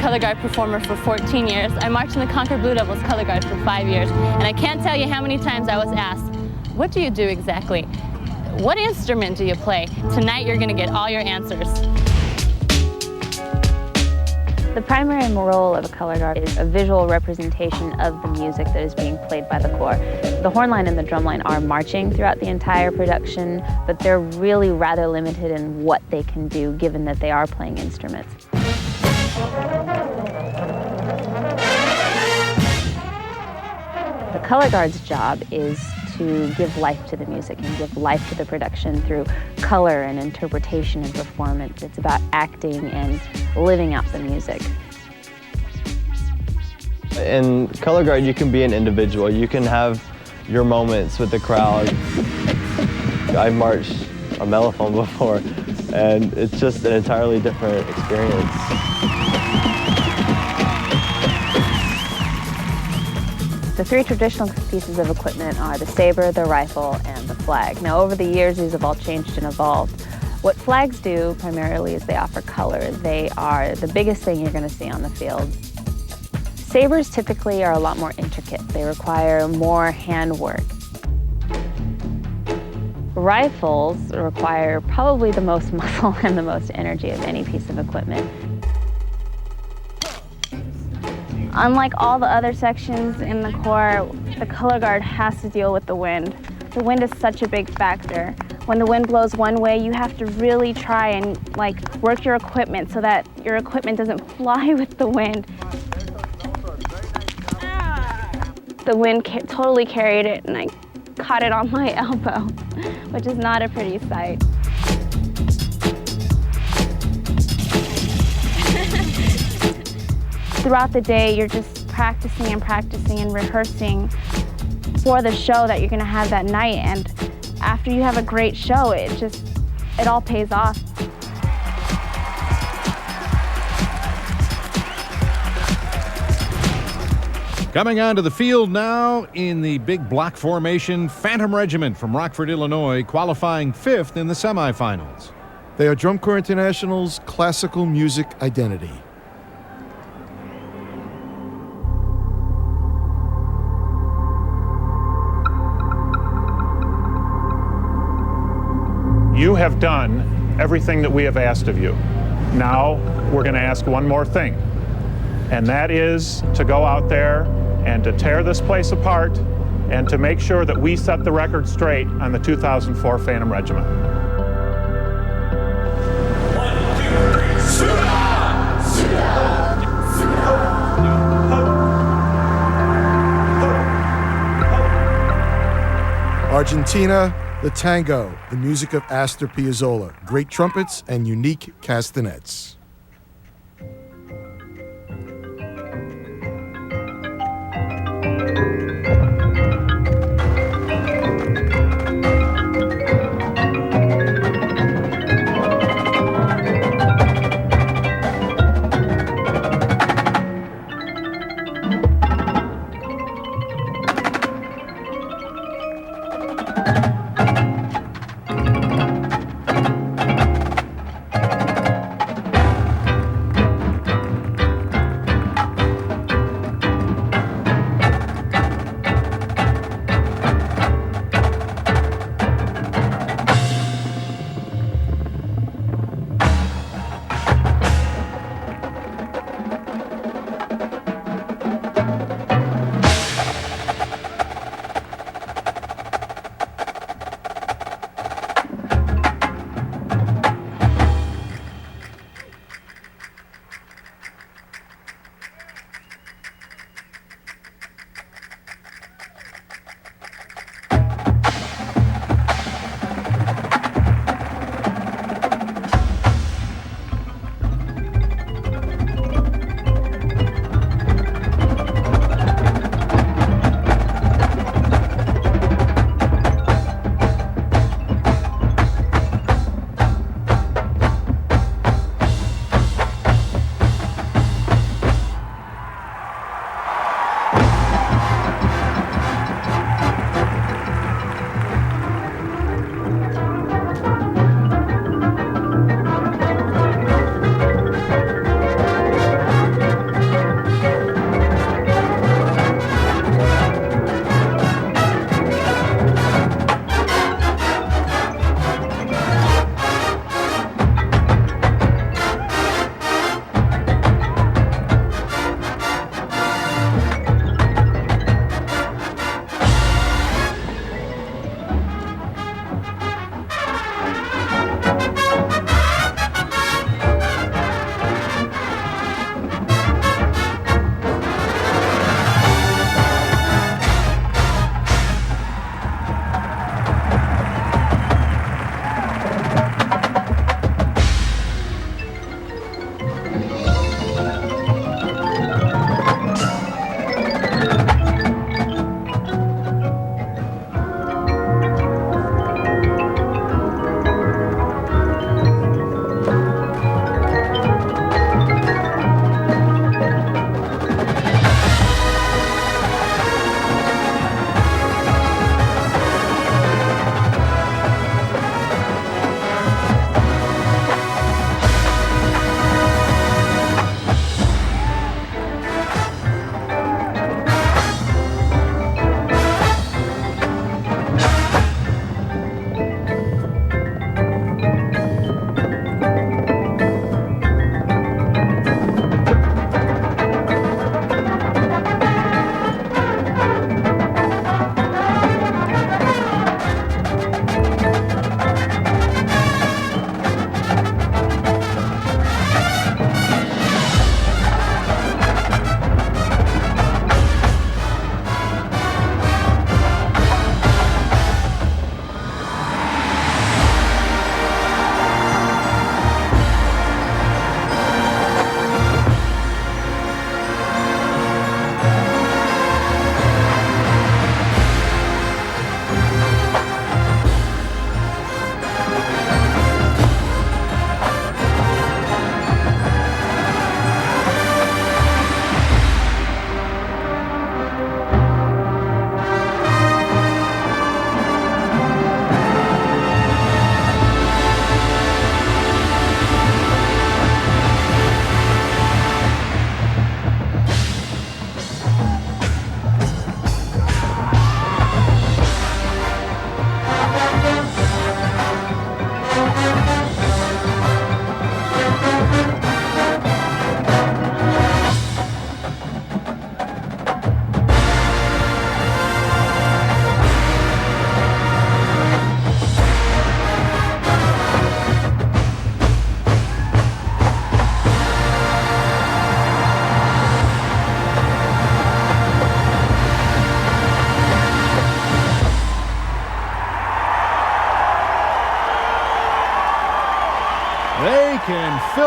color guard performer for 14 years. I marched in the Concord Blue Devils color guard for 5 years. And I can't tell you how many times I was asked, what do you do exactly? What instrument do you play? Tonight you're going to get all your answers. The primary role of a color guard is a visual representation of the music that is being played by the corps. The horn line and the drum line are marching throughout the entire production, but they're really rather limited in what they can do given that they are playing instruments. The color guard's job is to give life to the music and give life to the production through color and interpretation and performance. It's about acting and living out the music. In color guard, you can be an individual. You can have your moments with the crowd. I've marched a mellophone before, and it's just an entirely different experience. The three traditional pieces of equipment are the saber, the rifle, and the flag. Now, over the years, these have all changed and evolved. What flags do primarily is they offer color. They are the biggest thing you're going to see on the field. Sabers typically are a lot more intricate. They require more handwork. Rifles require probably the most muscle and the most energy of any piece of equipment. Unlike all the other sections in the Corps, the color guard has to deal with the wind. The wind is such a big factor. When the wind blows one way, you have to really try and work your equipment so that your equipment doesn't fly with the wind. The wind totally carried it, and I caught it on my elbow, which is not a pretty sight. Throughout the day, you're just practicing and practicing and rehearsing for the show that you're going to have that night. And after you have a great show, it all pays off. Coming onto the field now in the big block formation, Phantom Regiment from Rockford, Illinois, qualifying 5th in the semifinals. They are Drum Corps International's classical music identity. You have done everything that we have asked of you. Now we're going to ask one more thing, and that is to go out there and to tear this place apart and to make sure that we set the record straight on the 2004 Phantom Regiment. 1, 2, 3, Suda! Suda! Argentina, the Tango, the music of Astor Piazzolla, great trumpets and unique castanets.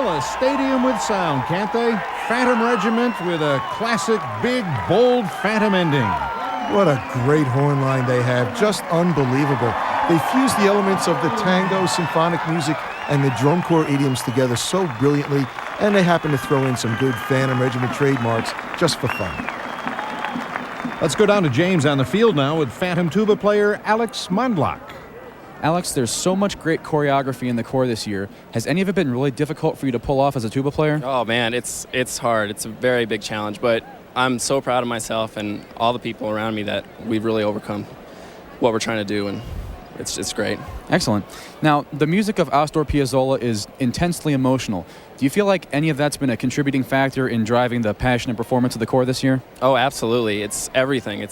fill a stadium with sound, can't they? Phantom Regiment with a classic, big, bold Phantom ending. What a great horn line they have. Just unbelievable. They fuse the elements of the tango, symphonic music, and the drum corps idioms together so brilliantly, and they happen to throw in some good Phantom Regiment trademarks just for fun. Let's go down to James on the field now with Phantom tuba player Alex Mondlock. Alex, there's so much great choreography in the Corps this year. Has any of it been really difficult for you to pull off as a tuba player? Oh man, it's hard. It's a very big challenge, but I'm so proud of myself and all the people around me that we've really overcome what we're trying to do, and it's great. Excellent. Now, the music of Astor Piazzolla is intensely emotional. Do you feel like any of that's been a contributing factor in driving the passion and performance of the Corps this year? Oh, absolutely. It's everything.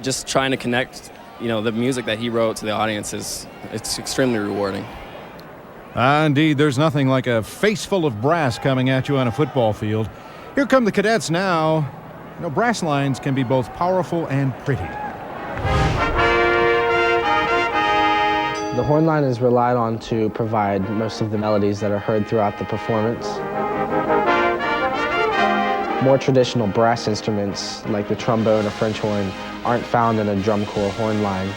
Just trying to connect, the music that he wrote to the audience it's extremely rewarding. Indeed, there's nothing like a face full of brass coming at you on a football field. Here come the cadets now. Brass lines can be both powerful and pretty. The horn line is relied on to provide most of the melodies that are heard throughout the performance. More traditional brass instruments, like the trombone or French horn, aren't found in a drum corps horn line.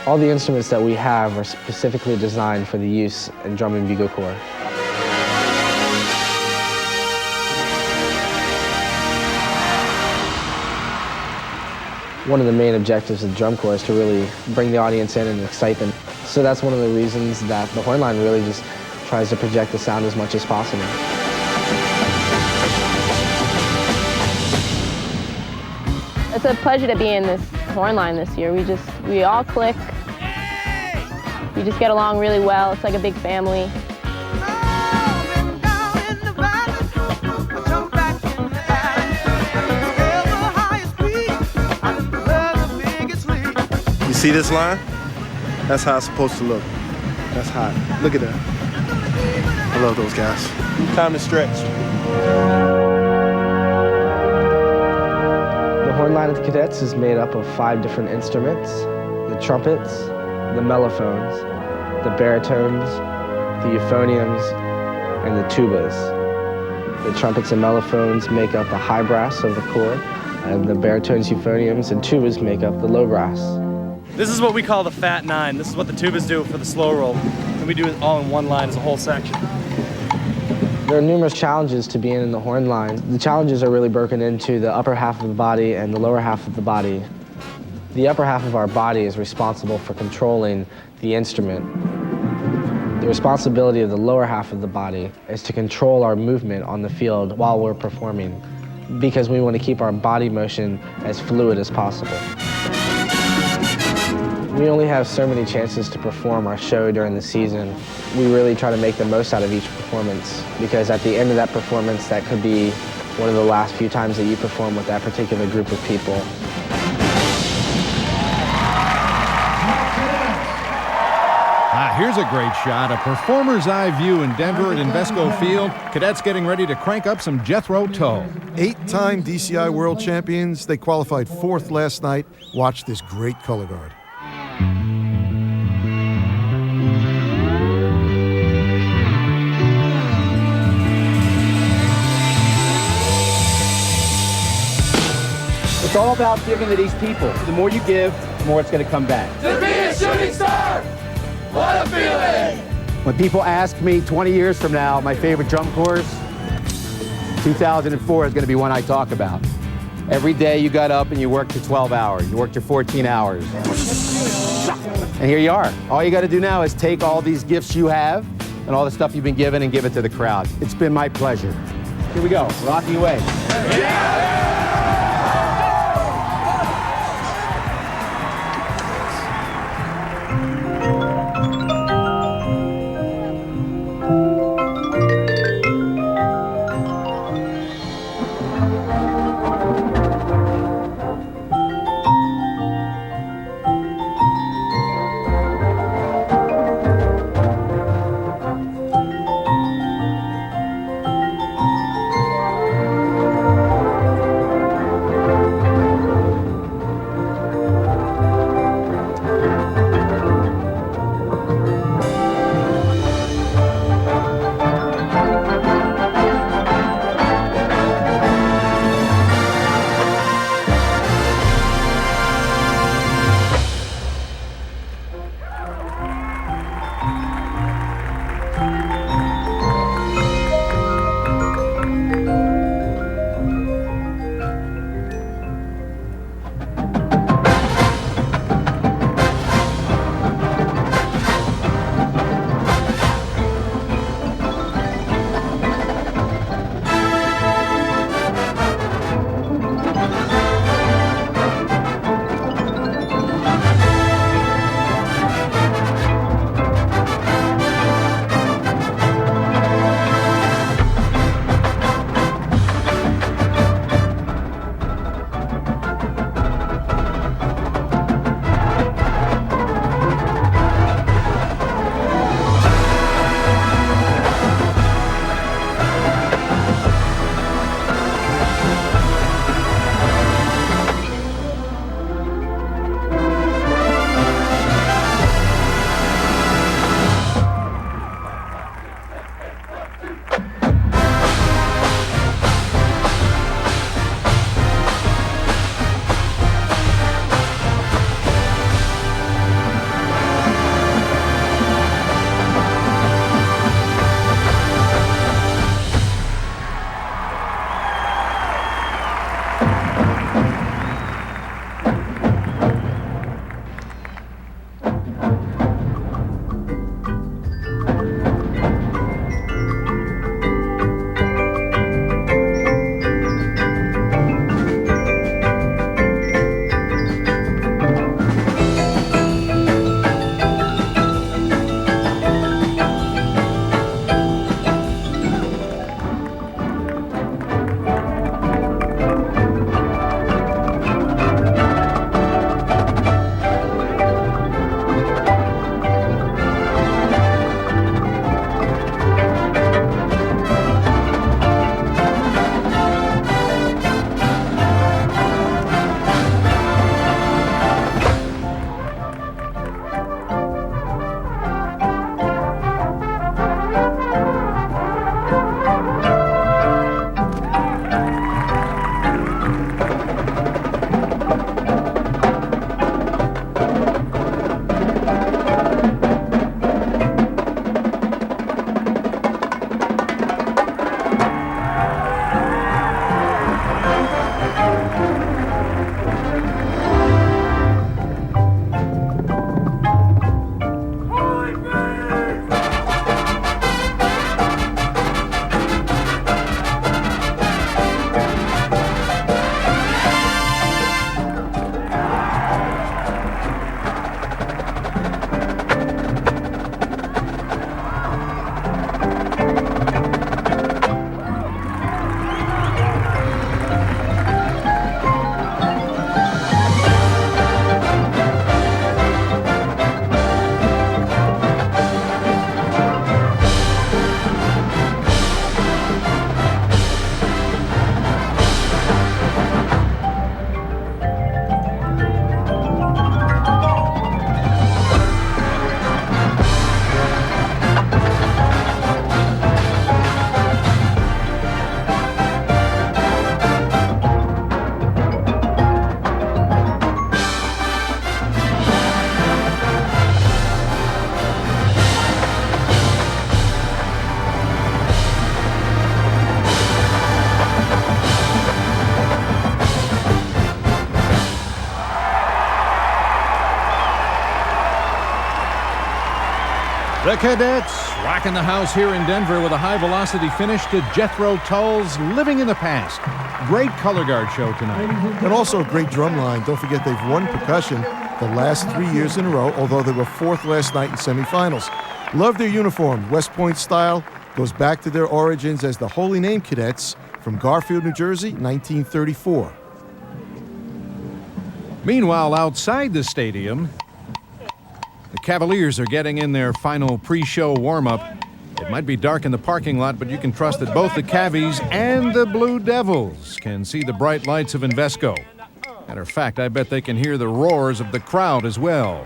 All the instruments that we have are specifically designed for the use in drum and bugle corps. One of the main objectives of the drum corps is to really bring the audience in and excite them. So that's one of the reasons that the horn line really just tries to project the sound as much as possible. It's a pleasure to be in this horn line this year. We all click. We just get along really well. It's like a big family. You see this line? That's how it's supposed to look. That's hot. Look at that. I love those guys. Time to stretch. The horn line of the cadets is made up of 5 different instruments: the trumpets, the mellophones, the baritones, the euphoniums, and the tubas. The trumpets and mellophones make up the high brass of the corps, and the baritones, euphoniums, and tubas make up the low brass. This is what we call the Fat Nine. This is what the tubas do for the slow roll. And we do it all in one line as a whole section. There are numerous challenges to being in the horn line. The challenges are really broken into the upper half of the body and the lower half of the body. The upper half of our body is responsible for controlling the instrument. The responsibility of the lower half of the body is to control our movement on the field while we're performing, because we want to keep our body motion as fluid as possible. We only have so many chances to perform our show during the season. We really try to make the most out of each performance, because at the end of that performance, that could be one of the last few times that you perform with that particular group of people. Here's a great shot, a performer's eye view in Denver at Invesco Field. Cadets getting ready to crank up some Jethro Tull. 8-time DCI world champions. They qualified 4th last night. Watch this great color guard. It's all about giving to these people. The more you give, the more it's going to come back. To be a shooting star! What a feeling! When people ask me 20 years from now, my favorite drum corps, 2004 is going to be one I talk about. Every day you got up and you worked your 12 hours. You worked your 14 hours. And here you are. All you got to do now is take all these gifts you have and all the stuff you've been given and give it to the crowd. It's been my pleasure. Here we go. Rocking away. Yeah! The Cadets rocking the house here in Denver with a high-velocity finish to Jethro Tull's Living in the Past. Great color guard show tonight. And also a great drum line. Don't forget they've won percussion the last 3 years in a row, although they were fourth last night in semifinals. Love their uniform. West Point style goes back to their origins as the Holy Name Cadets from Garfield, New Jersey, 1934. Meanwhile, outside the stadium, the Cavaliers are getting in their final pre-show warm-up. It might be dark in the parking lot, but you can trust that both the Cavies and the Blue Devils can see the bright lights of Invesco. Matter of fact, I bet they can hear the roars of the crowd as well.